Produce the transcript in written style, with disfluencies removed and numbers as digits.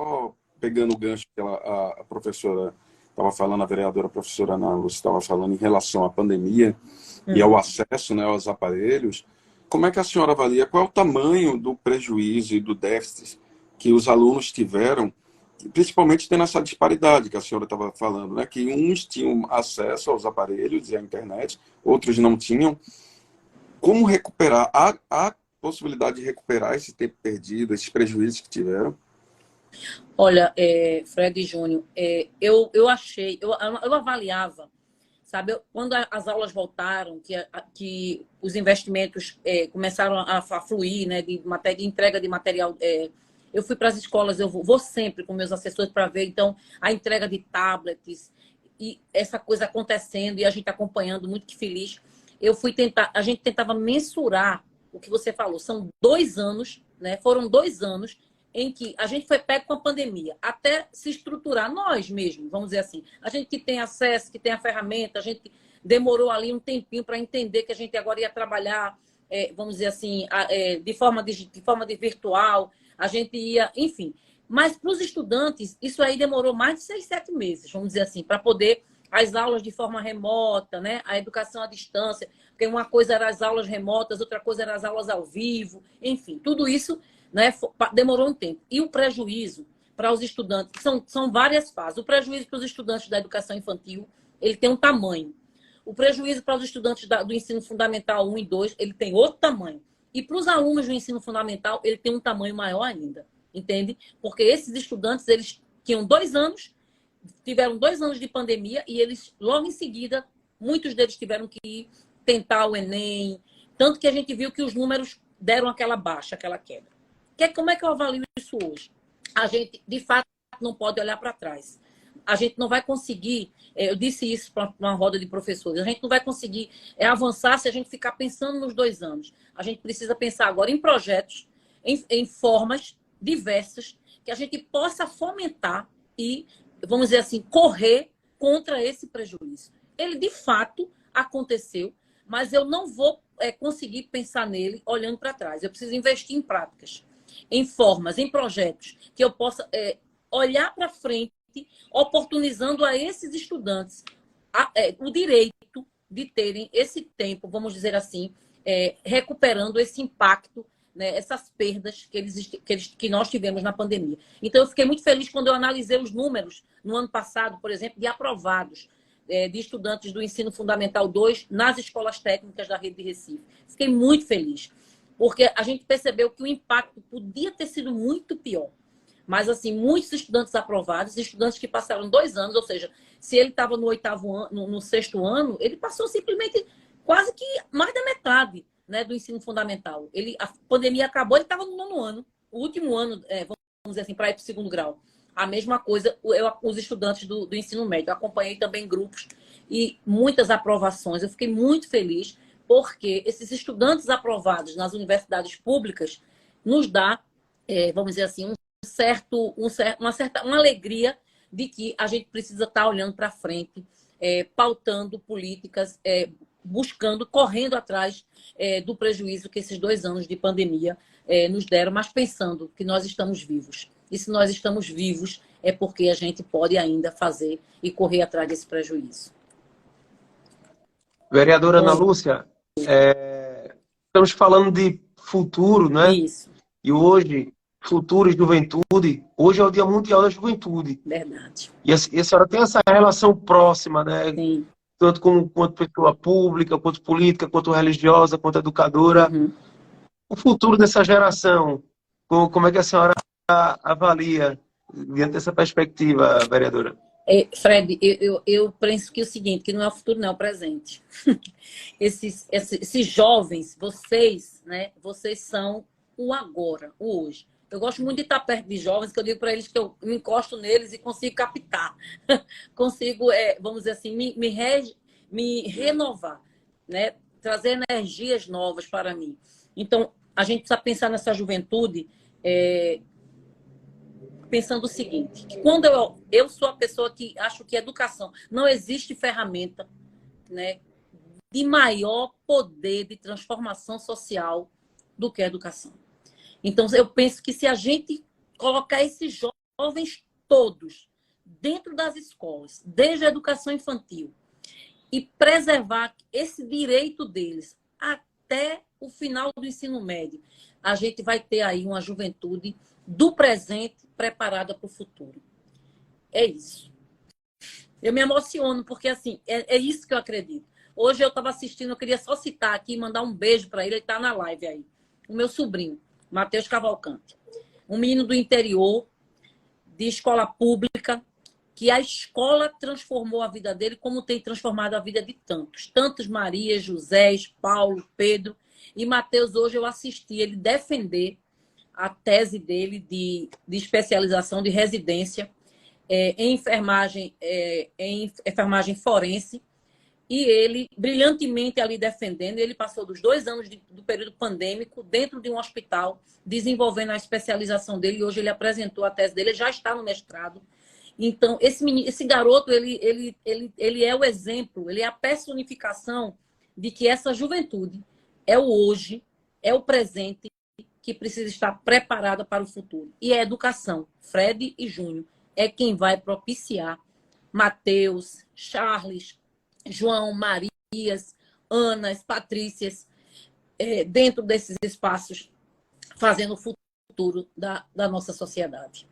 só pegando o gancho que a professora estava falando, a vereadora professora Ana Lúcia estava falando em relação à pandemia e ao acesso, né, aos aparelhos, como é que a senhora avalia, qual é o tamanho do prejuízo e do déficit que os alunos tiveram, principalmente tendo essa disparidade que a senhora estava falando, né, que uns tinham acesso aos aparelhos e à internet, outros não tinham. Como recuperar? Há possibilidade de recuperar esse tempo perdido, esses prejuízos que tiveram? Olha, Fred Júnior, eu achei, eu avaliava, sabe, quando as aulas voltaram, que os investimentos começaram a fluir, né, de entrega de material. Eu fui para as escolas, eu vou sempre com meus assessores para ver, então, a entrega de tablets e essa coisa acontecendo e a gente acompanhando, muito que feliz. A gente tentava mensurar o que você falou, são 2 anos, né, foram 2 anos em que a gente foi pego com a pandemia, até se estruturar nós mesmos, vamos dizer assim. A gente que tem acesso, que tem a ferramenta, a gente demorou ali um tempinho para entender que a gente agora ia trabalhar, vamos dizer assim, de forma virtual, a gente ia, enfim. Mas para os estudantes, isso aí demorou mais de 6, 7 meses, vamos dizer assim, para poder as aulas de forma remota, né? A educação à distância, porque uma coisa era as aulas remotas, outra coisa era as aulas ao vivo, enfim, tudo isso, né, demorou um tempo. E o prejuízo para os estudantes, são várias fases. O prejuízo para os estudantes da educação infantil, ele tem um tamanho. O prejuízo para os estudantes do ensino fundamental 1 e 2, ele tem outro tamanho. E para os alunos do ensino fundamental, ele tem um tamanho maior ainda, entende? Porque esses estudantes, eles tinham 2 anos, tiveram 2 anos de pandemia e eles, logo em seguida, muitos deles tiveram que tentar o Enem, tanto que a gente viu que os números deram aquela baixa, aquela queda. Como é que eu avalio isso hoje? A gente, de fato, não pode olhar para trás. A gente não vai conseguir, eu disse isso para uma roda de professores, a gente não vai conseguir avançar se a gente ficar pensando nos 2 anos. A gente precisa pensar agora em projetos, em formas diversas, que a gente possa fomentar e, vamos dizer assim, correr contra esse prejuízo. Ele, de fato, aconteceu, mas eu não vou conseguir pensar nele olhando para trás. Eu preciso investir em práticas, em formas, em projetos, que eu possa olhar para frente, oportunizando a esses estudantes o direito de terem esse tempo, vamos dizer assim, recuperando esse impacto, né, essas perdas que nós tivemos na pandemia. Então, eu fiquei muito feliz quando eu analisei os números no ano passado, por exemplo, de aprovados de estudantes do ensino fundamental 2 nas escolas técnicas da rede de Recife. Fiquei muito feliz, porque a gente percebeu que o impacto podia ter sido muito pior. Mas, assim, muitos estudantes aprovados, estudantes que passaram 2 anos, ou seja, se ele estava no 8º ano, no 6º ano, ele passou simplesmente quase que mais da metade, né, do ensino fundamental. A pandemia acabou, ele estava no 9º ano, o último ano, vamos dizer assim, para ir para o 2º grau. A mesma coisa, os estudantes do ensino médio. Eu acompanhei também grupos e muitas aprovações. Eu fiquei muito feliz, porque esses estudantes aprovados nas universidades públicas nos dá, vamos dizer assim, uma alegria de que a gente precisa estar olhando para frente, pautando políticas, buscando, correndo atrás do prejuízo que esses 2 anos de pandemia nos deram, mas pensando que nós estamos vivos. E se nós estamos vivos, é porque a gente pode ainda fazer e correr atrás desse prejuízo. Vereadora Ana Lúcia, estamos falando de futuro, né? Isso. E hoje, futuro e juventude, hoje é o Dia Mundial da Juventude. Verdade. E a senhora tem essa relação próxima, né? Sim. Tanto quanto pessoa pública, quanto política, quanto religiosa, quanto educadora. Uhum. O futuro dessa geração, como é que a senhora avalia diante dessa perspectiva, vereadora? Fred, eu penso que é o seguinte, que não é o futuro, não é o presente. Esses jovens, vocês, né? Vocês são o agora, o hoje. Eu gosto muito de estar perto de jovens, que eu digo para eles que eu me encosto neles e consigo captar. Consigo, vamos dizer assim, me renovar, né? Trazer energias novas para mim. Então, a gente precisa pensar nessa juventude pensando o seguinte, que quando eu sou a pessoa que acho que educação, não existe ferramenta, né, de maior poder de transformação social do que a educação. Então, eu penso que se a gente colocar esses jovens todos, dentro das escolas, desde a educação infantil, e preservar esse direito deles até o final do ensino médio, a gente vai ter aí uma juventude do presente preparada para o futuro. É isso. Eu me emociono, porque assim, é isso que eu acredito. Hoje eu estava assistindo, eu queria só citar aqui e mandar um beijo para ele está na live aí. O meu sobrinho, Matheus Cavalcante. Um menino do interior, de escola pública, que a escola transformou a vida dele como tem transformado a vida de tantos. Tantos Marias, Josés, Paulo, Pedro. E Matheus, hoje eu assisti ele defender a tese dele de especialização de residência em enfermagem forense. E ele, brilhantemente ali defendendo, ele passou dos 2 anos do período pandêmico dentro de um hospital, desenvolvendo a especialização dele. E hoje ele apresentou a tese dele, ele já está no mestrado. Então, esse garoto, ele é o exemplo, ele é a personificação de que essa juventude é o hoje, é o presente, que precisa estar preparada para o futuro. E a educação, Fred e Júnior, é quem vai propiciar Mateus, Charles, João, Marias, Anas, Patrícias, dentro desses espaços, fazendo o futuro da nossa sociedade.